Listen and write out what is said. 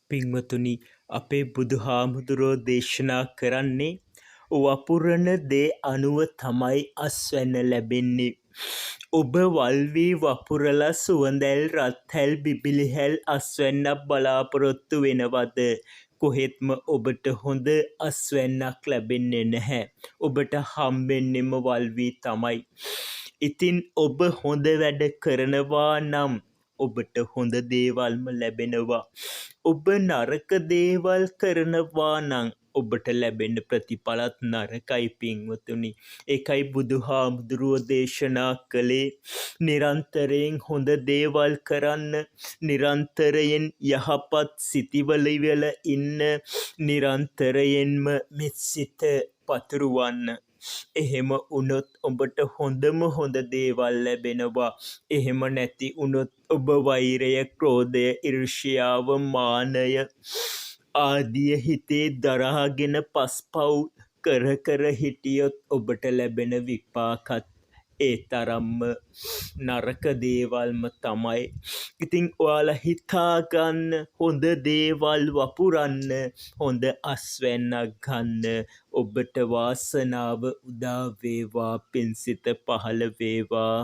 පින්වතුනි අපේ බුදුහාමුදුරෝ දේශනා කරන්නේ වපුරන දේ අනුව තමයි අස්වැන්න ලැබෙන්නේ. ඔබ වල්වී වපුරලා සුවඳැල් රත්හැල් බිබිලිහැල් අස්වැන්නක් බලාපොරොත්තු වෙනවද? කොහෙත්ම ඔබට හොඳ අස්වැන්නක් ලැබෙන්නේ නැහැ. ඔබට හම්බෙන්නෙම වල්වී තමයි. ඉතින් ඔබ හොඳ වැඩ කරනවා නම් ඔබට හොඳ දේවල්ම ලැබෙනවා. ඔබ නරක දේවල් කරනවා නම් ඔබට ලැබෙන ප්‍රතිඵලත් නරකයි පින්වතුනි. ඒකයි බුදුහාමුදුරුවෝ දේශනා කළේ නිරන්තරයෙන් හොඳ දේවල් කරන්න, නිරන්තරයෙන් යහපත් සිතිවිලිවල ඉන්න, නිරන්තරයෙන්ම මෙත් සිත පතුරවන්න. එහෙම වුණොත් ඔබට හොඳම හොඳ දේවල් ලැබෙනවා. එහෙම නැති වුණොත් ඔබ වෛරය, ක්‍රෝධය, ඊර්ෂ්‍යාව, මානය ආදිය හිතේ දරාගෙන පස්පව් කර හිටියොත් ඔබට ලැබෙන විපාකත් ඒ තරම්ම නරක දේවල්ම තමයි. ඉතින් ඔයාලා හිතාගන්න, හොඳ දේවල් වපුරන්න, හොඳ අස්වැන්නක් ගන්න. ඔබට වාසනාව උදා වේවා, පින්සිත පහළ වේවා.